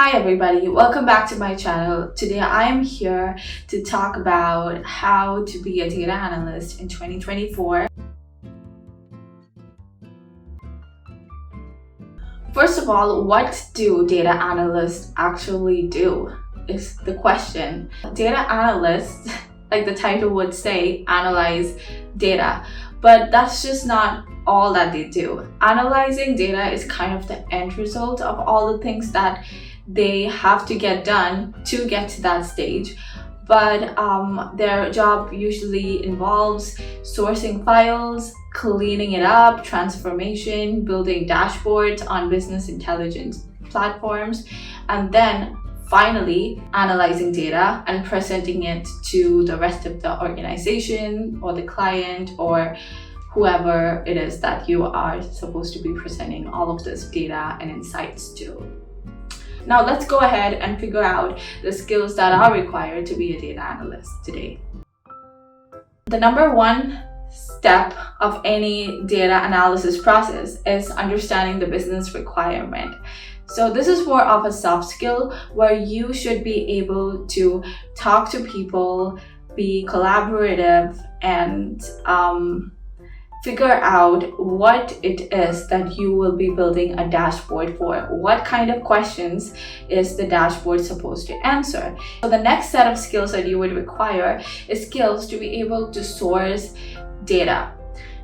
Hi everybody, welcome back to my channel. Today I am here to talk about how to be a data analyst in 2024. First of all, what do data analysts actually do is the question. Data analysts, like the title would say, analyze data, but that's just not all that they do. Analyzing data is kind of the end result of all the things that they have to get done to get to that stage. But their job usually involves sourcing files, cleaning it up, transformation, building dashboards on business intelligence platforms, and then finally analyzing data and presenting it to the rest of the organization or the client or whoever it is that you are supposed to be presenting all of this data and insights to. Now let's go ahead and figure out the skills that are required to be a data analyst today. The number one step of any data analysis process is understanding the business requirement. So this is more of a soft skill where you should be able to talk to people, be collaborative, and figure out what it is that you will be building a dashboard for. What kind of questions is the dashboard supposed to answer? So the next set of skills that you would require is skills to be able to source data.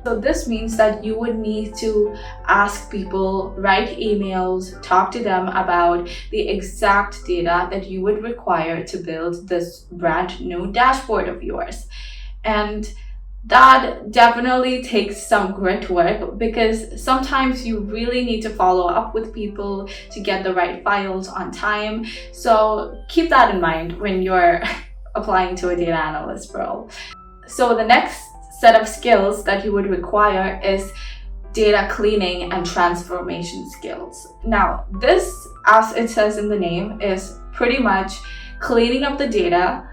So this means that you would need to ask people, write emails, talk to them about the exact data that you would require to build this brand new dashboard of yours. And that definitely takes some grit work because sometimes you really need to follow up with people to get the right files on time. So keep that in mind when you're applying to a data analyst role. So the next set of skills that you would require is data cleaning and transformation skills. Now, this, as it says in the name, is pretty much cleaning up the data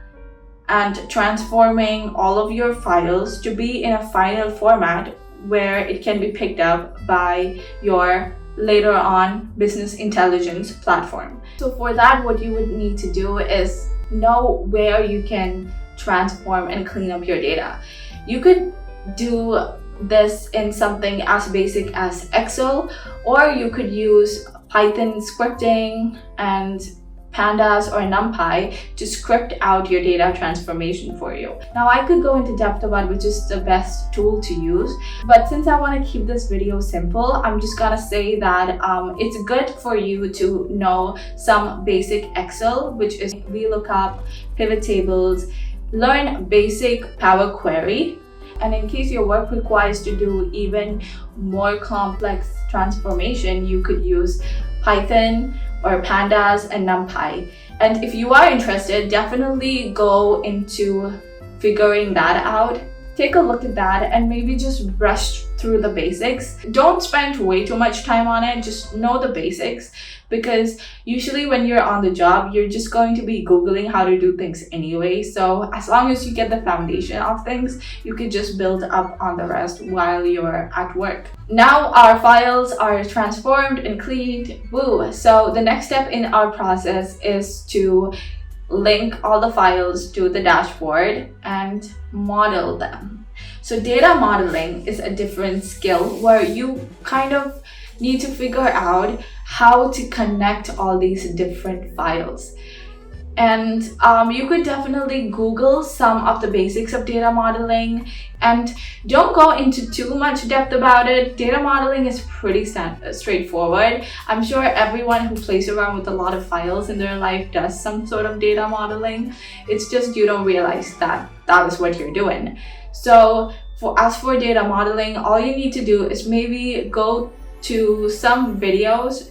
and transforming all of your files to be in a final format where it can be picked up by your later on business intelligence platform. So for that, what you would need to do is know where you can transform and clean up your data. You could do this in something as basic as Excel, or you could use Python scripting and Pandas or NumPy to script out your data transformation for you. Now I could go into depth about which is the best tool to use, but since I want to keep this video simple, I'm just gonna say that it's good for you to know some basic Excel, which is VLOOKUP, pivot tables, learn basic Power Query, and in case your work requires to do even more complex transformation, you could use Python or Pandas and NumPy. And if you are interested, definitely go into figuring that out. Take a look at that and maybe just brush through the basics. Don't spend way too much time on it, just know the basics, because usually when you're on the job, you're just going to be Googling how to do things anyway. So as long as you get the foundation of things, you could just build up on the rest while you're at work. Now our files are transformed and cleaned, woo! So the next step in our process is to link all the files to the dashboard and model them. So data modeling is a different skill where you kind of need to figure out how to connect all these different files. And you could definitely Google some of the basics of data modeling, and don't go into too much depth about it. Data modeling is pretty straightforward. I'm sure everyone who plays around with a lot of files in their life does some sort of data modeling. It's just you don't realize that that is what you're doing. So as for data modeling, all you need to do is maybe go to some videos,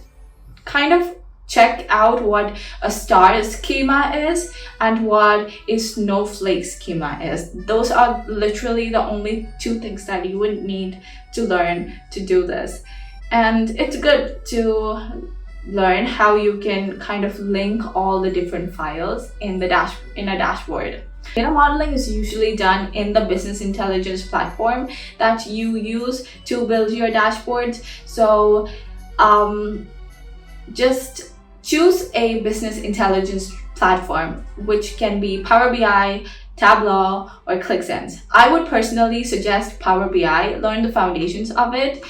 kind of check out what a star schema is and what a Snowflake schema is. Those are literally the only two things that you would need to learn to do this. And it's good to learn how you can kind of link all the different files in a dashboard. Data modeling is usually done in the business intelligence platform that you use to build your dashboards. So just choose a business intelligence platform, which can be Power BI, Tableau, or Qlik Sense. I would personally suggest Power BI. Learn the foundations of it.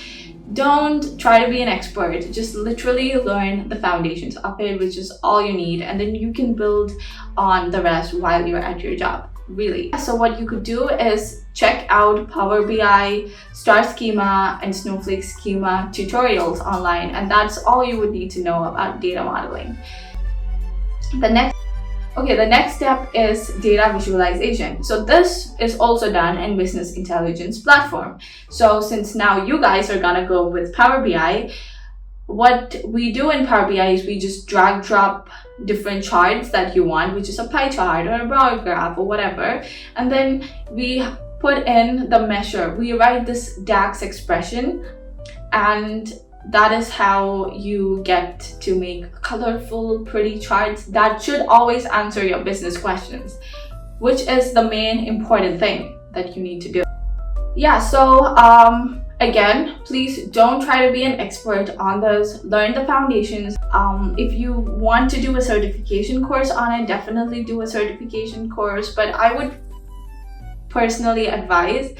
Don't try to be an expert, just literally learn the foundations of it, which is all you need, and then you can build on the rest while you're at your job, really. So what you could do is check out Power BI, Star Schema, and Snowflake Schema tutorials online, and that's all you would need to know about data modeling. The next step is data visualization. So this is also done in Business Intelligence Platform. So since now you guys are gonna go with Power BI, what we do in Power BI is we just drag drop different charts that you want, which is a pie chart or a bar graph or whatever, and then we put in the measure. We write this DAX expression, and that is how you get to make colorful, pretty charts that should always answer your business questions, which is the main important thing that you need to do. Yeah, so again, please don't try to be an expert on this. Learn the foundations. If you want to do a certification course on it, definitely do a certification course, but I would personally advise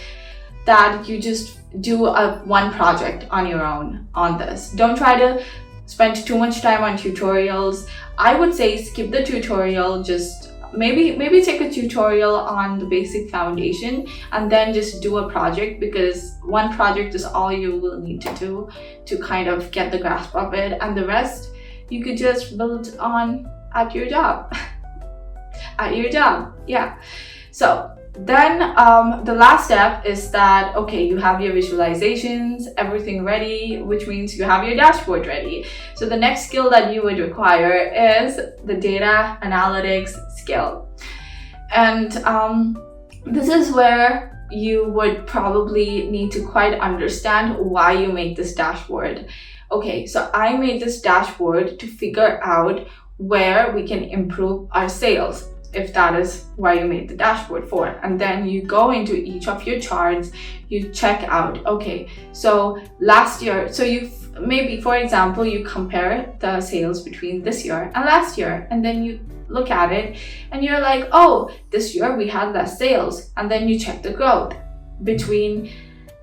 that you just do one project on your own on this. Don't try to spend too much time on tutorials. I would say skip the tutorial, just maybe take a tutorial on the basic foundation and then just do a project, because one project is all you will need to do to kind of get the grasp of it, and the rest you could just build on at your job. Yeah. So then the last step is that, okay, you have your visualizations, everything ready, which means you have your dashboard ready. So the next skill that you would require is the data analytics skill. And this is where you would probably need to quite understand why you make this dashboard. Okay, so I made this dashboard to figure out where we can improve our sales, if that is why you made the dashboard for. And then you go into each of your charts, you check out, okay, so last year, so you maybe, for example, you compare the sales between this year and last year, and then you look at it and you're like, oh, this year we had less sales, and then you check the growth between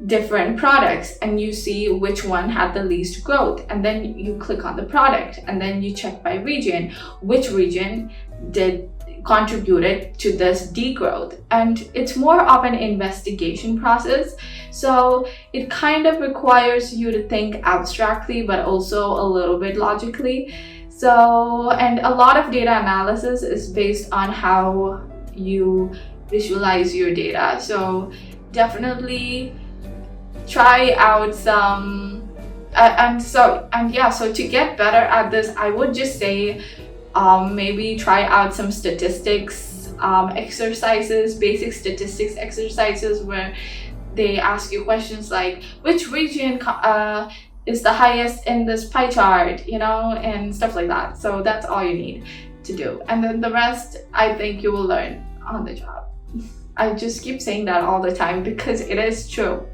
different products and you see which one had the least growth, and then you click on the product and then you check by region, which region contributed to this degrowth. And it's more of an investigation process, so it kind of requires you to think abstractly but also a little bit logically. So, and a lot of data analysis is based on how you visualize your data, so definitely try out some so to get better at this, I would just say maybe try out some statistics exercises, basic statistics exercises, where they ask you questions like, which region is the highest in this pie chart, and stuff like that. So that's all you need to do, and then the rest I think you will learn on the job. I just keep saying that all the time because it is true.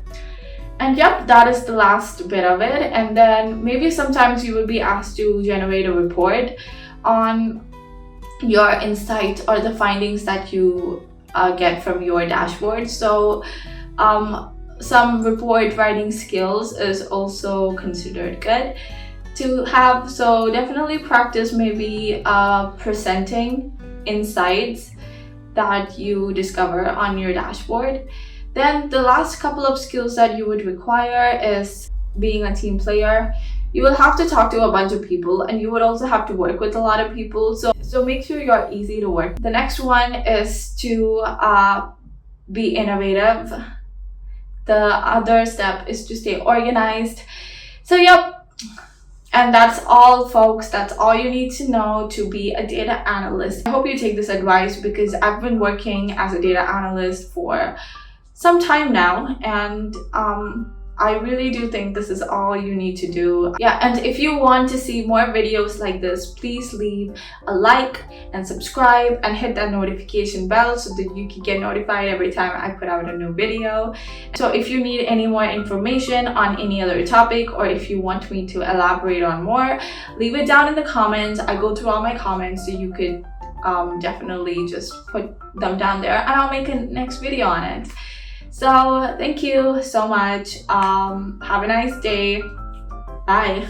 And yep, that is the last bit of it. And then maybe sometimes you will be asked to generate a report on your insight or the findings that you get from your dashboard. So some report writing skills is also considered good to have. So definitely practice maybe presenting insights that you discover on your dashboard. Then the last couple of skills that you would require is being a team player. You will have to talk to a bunch of people, and you would also have to work with a lot of people. So make sure you're easy to work. The next one is to be innovative. The other step is to stay organized. So yep, and that's all, folks. That's all you need to know to be a data analyst. I hope you take this advice, because I've been working as a data analyst for some time now, and I really do think this is all you need to do. Yeah, and if you want to see more videos like this, please leave a like and subscribe and hit that notification bell so that you can get notified every time I put out a new video. So if you need any more information on any other topic, or if you want me to elaborate on more, leave it down in the comments. I go through all my comments, so you could definitely just put them down there and I'll make a next video on it. So thank you so much. Have a nice day. Bye.